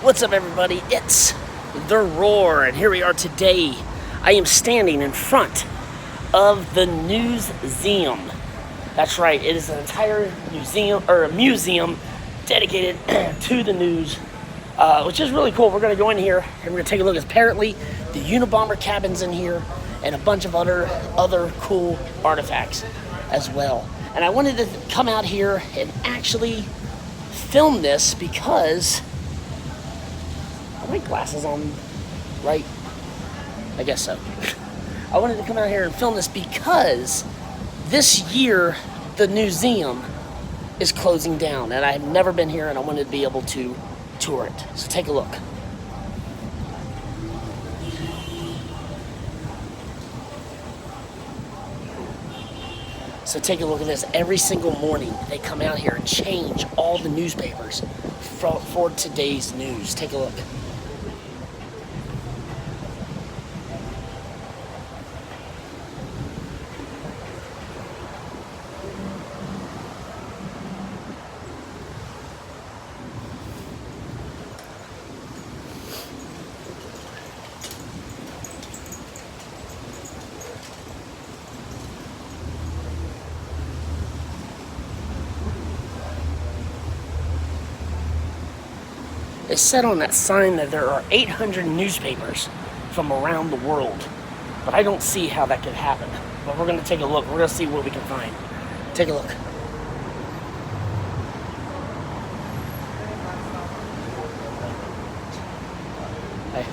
What's up, everybody? It's The Roar, and here we are today. I am standing in front of the Newseum. That's right, it is an entire museum, or a museum dedicated to the news, which is really cool. We're going to go in here and we're going to take a look. Apparently, the Unabomber cabin's in here and a bunch of other cool artifacts as well. And I wanted to come out here and actually film this because are my glasses on right? I guess so. I wanted to come out here and film this because this year the Newseum is closing down, and I've never been here, and I wanted to be able to tour it. So take a look. So take a look at this. Every single morning they come out here and change all the newspapers for today's news. Take a look. It said on that sign that there are 800 newspapers from around the world, but I don't see how that could happen. But we're going to take a look. We're going to see what we can find. Take a look. Hey.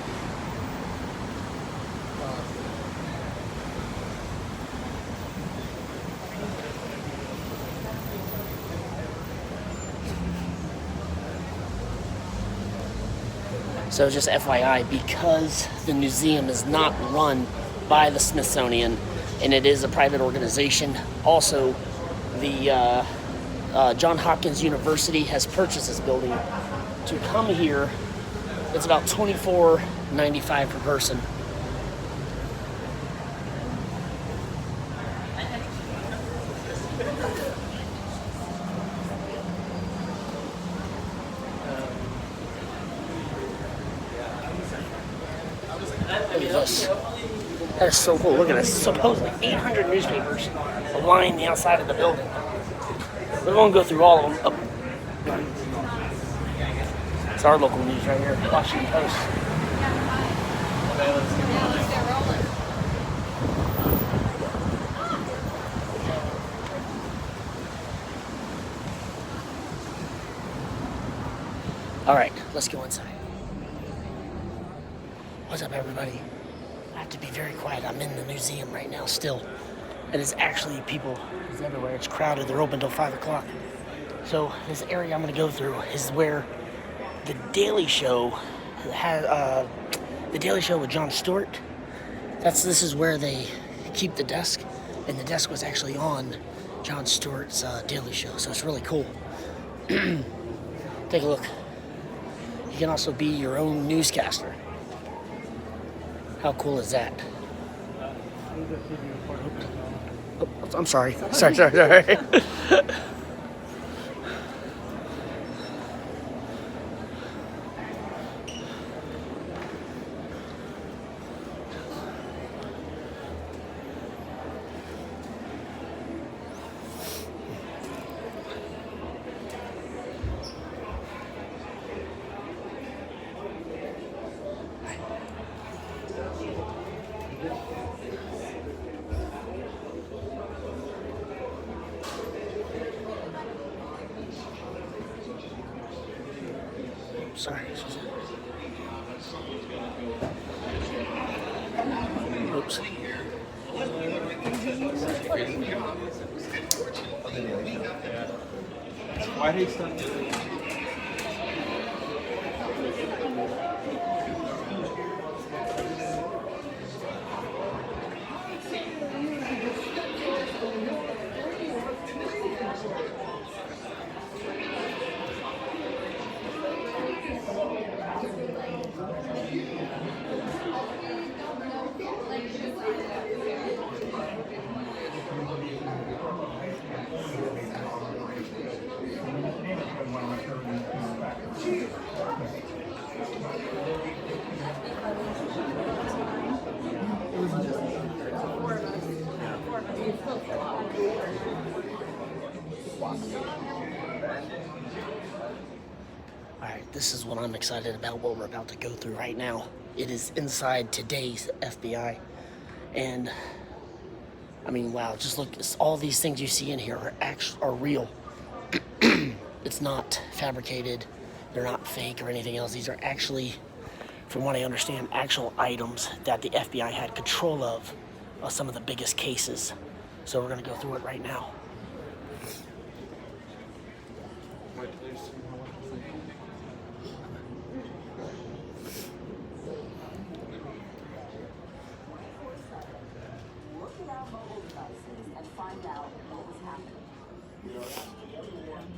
So just FYI, because the Newseum is not run by the Smithsonian and it is a private organization, also the Johns Hopkins University has purchased this building. To come here, it's about $24.95 per person. Look at this. That is so cool. Look at this. Supposedly 800 newspapers line the outside of the building. We won't go through all of them. Oh. It's our local news right here, Washington Post. All right, let's go inside. What's up, everybody? I have to be very quiet. I'm in the Newseum right now still. And it's actually people everywhere. It's crowded. They're open till 5 o'clock. So this area I'm going to go through is where the Daily Show has the Daily Show with Jon Stewart. This is where they keep the desk, and the desk was actually on Jon Stewart's Daily Show. So it's really cool. Take a look. You can also be your own newscaster. How cool is that? Oh, I'm sorry. Sorry. Sorry. Oops. Why did he start? this is what I'm excited about, what we're about to go through right now. It is inside today's FBI. And I mean, wow, just look, all these things you see in here are real. It's not fabricated, they're not fake or anything else. These are actually, from what I understand, actual items that the FBI had control of some of the biggest cases. So we're gonna go through it right now. Look at our mobile devices and find out what was happening. We are asking everyone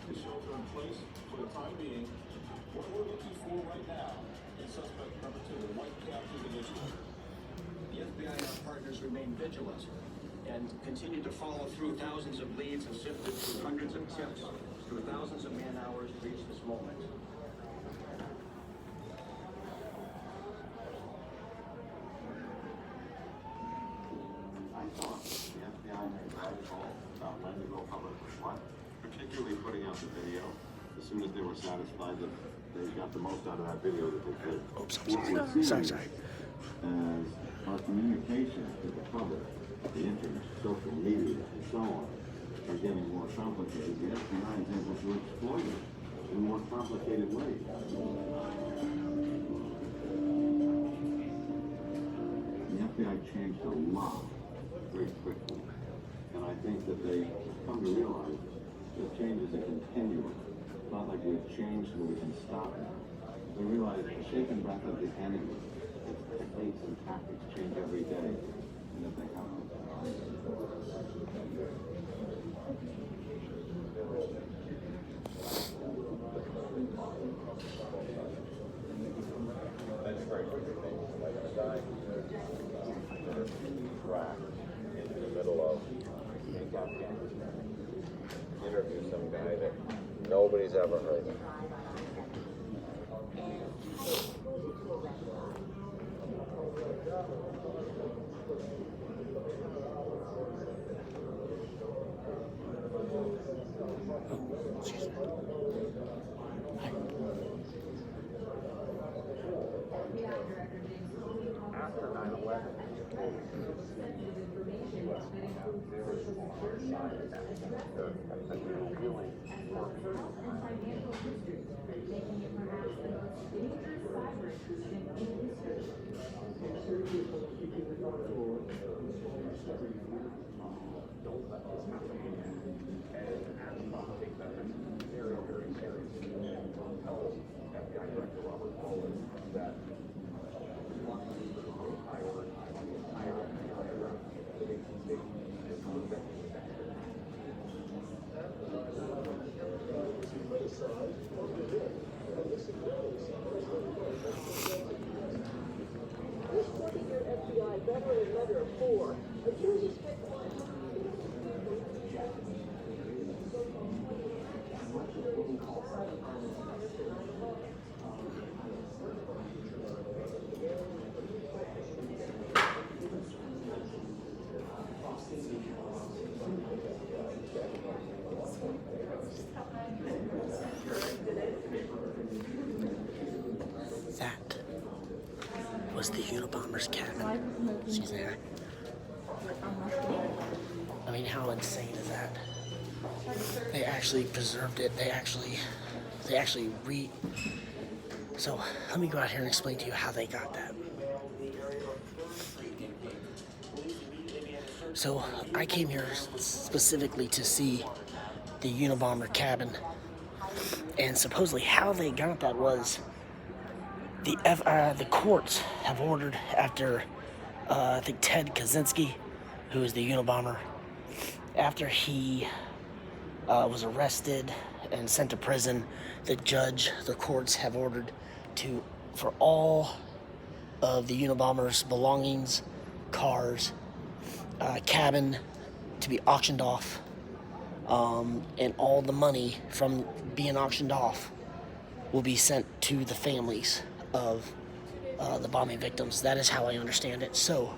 to shelter in place for the time being. What we're looking for right now is suspect number 2, the white cap individual. The FBI and our partners remain vigilant and continue to follow through thousands of leads and sifted through hundreds of tips through thousands of man-hours to reach this moment. I thought the FBI made the right call about when to go public with what, particularly putting out the video as soon as they were satisfied that they got the most out of that video that they could. Oops, sorry. As our communication to the public, the internet, social media, and so on, are getting more complicated, the FBI is able to exploit it in more complicated ways. The FBI changed a lot very quickly, and I think that they come to realize that change is a continuum. It's not like we've changed and we can stop it. They realize the shape and breath of the enemy, its techniques and tactics change every day, and that they have to. That's very good. Like a guy track into the middle of Afghanistan. Interview some guy that nobody's ever heard of. After 9/11, That was the Unabomber's cabin. She's there. I mean, how insane is that? They actually preserved it. They actually So let me go out here and explain to you how they got that. So I came here specifically to see the Unabomber cabin, and supposedly how they got that was the courts have ordered after I think Ted Kaczynski, who is the Unabomber, after he was arrested and sent to prison, the courts have ordered for all of the Unabomber's belongings, cars, cabin to be auctioned off, and all the money from being auctioned off will be sent to the families of the bombing victims. That is how I understand it. So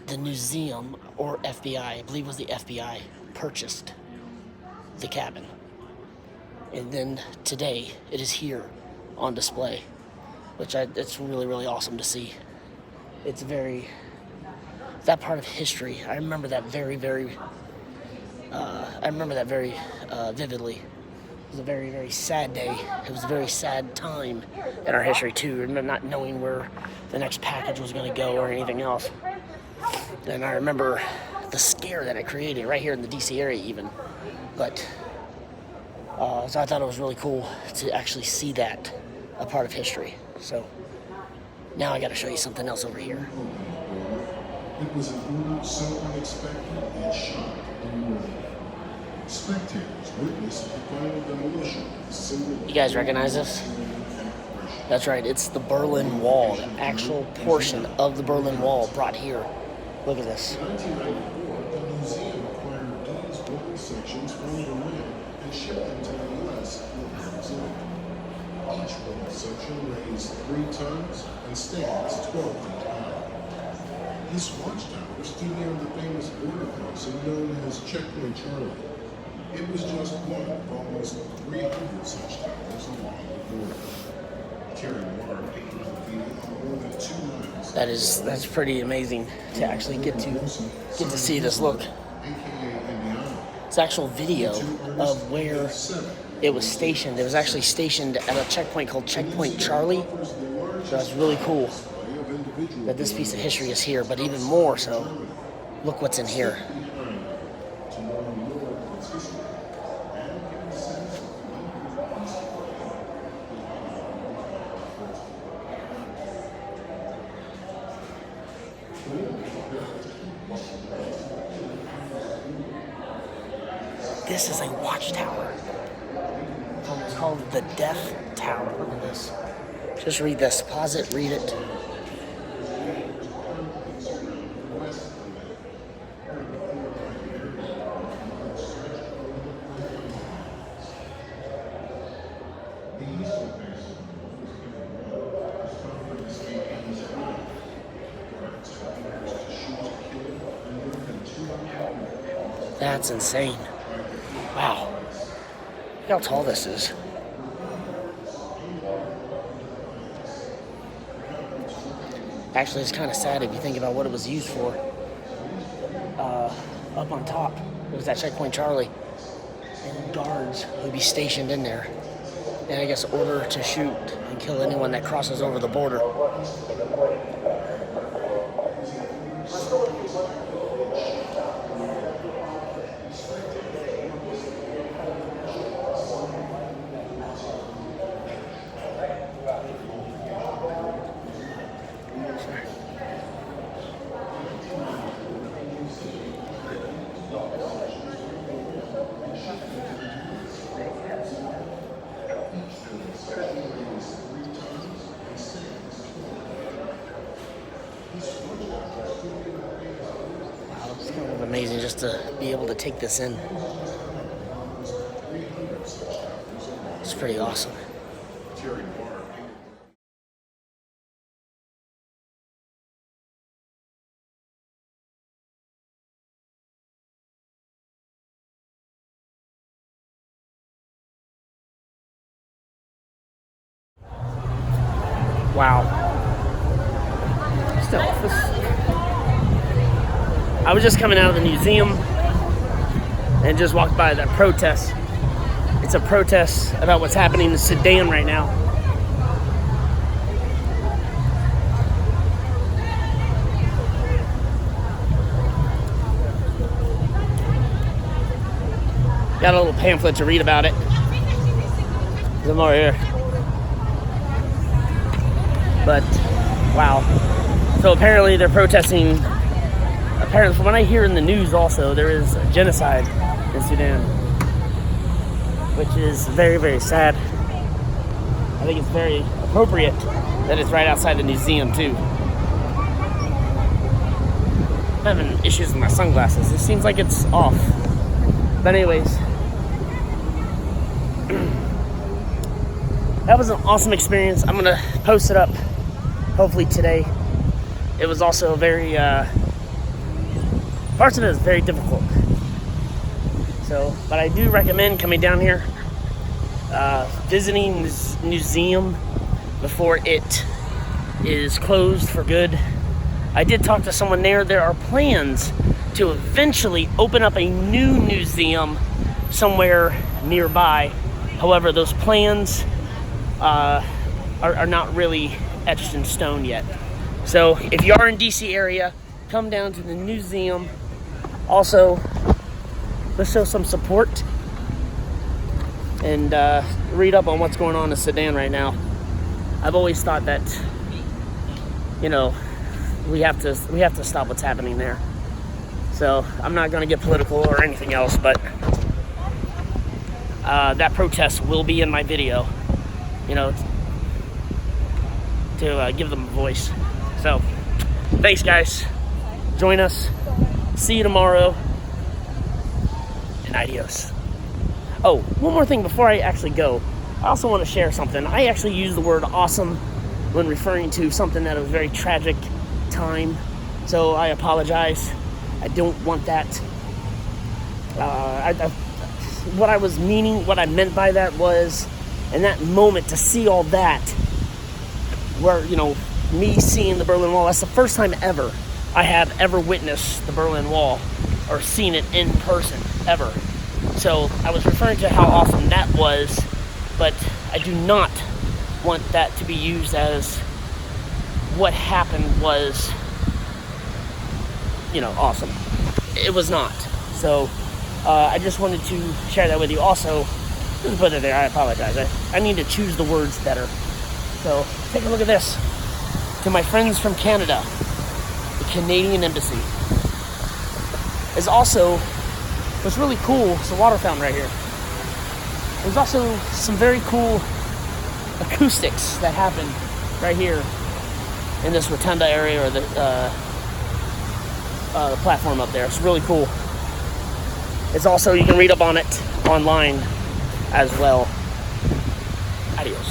the Newseum, or FBI, I believe it was the FBI, purchased the cabin. And then today, it is here on display, which it's really, really awesome to see. It's that part of history. I remember that very vividly. It was a very, very sad day. It was a very sad time in our history too, and not knowing where the next package was going to go or anything else. And I remember the scare that it created right here in the DC area even. But so I thought it was really cool to actually see that, a part of history. So now I got to show you something else over here. It was an order so unexpected it shocked the world. Spectators witnessed the final demolition of the symbol. You guys recognize this? That's right, it's the Berlin Wall, the actual portion of the Berlin Wall brought here. Look at this. In 1994, the Newseum acquired these wooden sections from Berlin and shipped them to the U.S. for museum. Each wooden section weighs 3 tons and stands 12 feet high. This watchtower stood near the famous border crossing known as Checkpoint Charlie. It was just one of almost 300 such towers along the border. Carrying water pictures of the more than 2 miles. That's pretty amazing to actually get to see this. Look, it's actual video of where it was stationed. It was actually stationed at a checkpoint called Checkpoint Charlie. So that's really cool that this piece of history is here, but even more so, look what's in here. This is a watchtower. It's called the Death Tower. Look at this. Just read this. Pause it, read it. That's insane. Wow. Look how tall this is. Actually, it's kind of sad if you think about what it was used for. Up on top, it was that Checkpoint Charlie. And guards would be stationed in there. And I guess order to shoot and kill anyone that crosses over the border. Wow, it's kind of amazing just to be able to take this in. It's pretty awesome. Wow. Still, I was just coming out of the Newseum and just walked by that protest. It's a protest about what's happening in Sudan right now. Got a little pamphlet to read about it. There's more here. But, wow. So apparently they're protesting. Apparently, from what I hear in the news also, there is a genocide in Sudan, which is very, very sad. I think it's very appropriate that it's right outside the Newseum, too. I'm having issues with my sunglasses. It seems like it's off. But anyways, that was an awesome experience. I'm going to post it up hopefully today. It was also very, parts of it is very difficult. So, but I do recommend coming down here. visiting this museum before it is closed for good. I did talk to someone there. There are plans to eventually open up a new museum somewhere nearby. However, those plans are not really etched in stone yet. So if you are in DC area, come down to the Newseum. Also, let's show some support and read up on what's going on in Sudan right now. I've always thought that, you know, we have to stop what's happening there. So I'm not going to get political or anything else, but that protest will be in my video, you know, to give them a voice. So thanks, guys. Join us. See you tomorrow. And adios. Oh, one more thing before I actually go. I also want to share something. I actually use the word awesome when referring to something that was a very tragic time. So I apologize. I don't want that. What I was meaning, what I meant by that was, in that moment, to see all that, where, you know, me seeing the Berlin Wall, that's the first time ever I have ever witnessed the Berlin Wall or seen it in person, ever. So I was referring to how awesome that was, but I do not want that to be used as what happened was, you know, awesome. It was not. So I just wanted to share that with you. Also, just put it there, I apologize. I need to choose the words better. So take a look at this. To my friends from Canada, the Canadian Embassy. Is also, what's really cool, it's a water fountain right here. There's also some very cool acoustics that happen right here in this rotunda area, or the platform up there. It's really cool. It's also, you can read up on it online as well. Adios.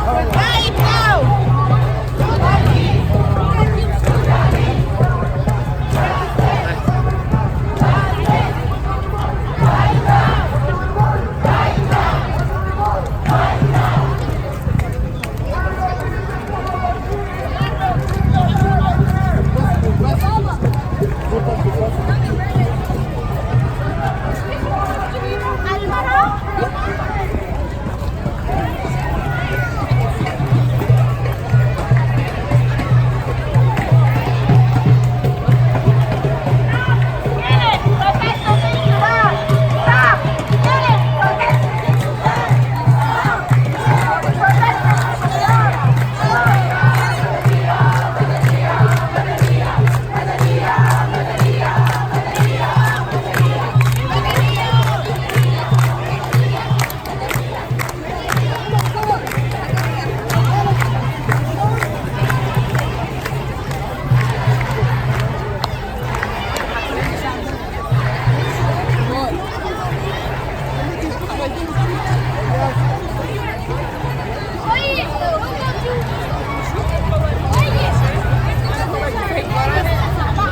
Right now!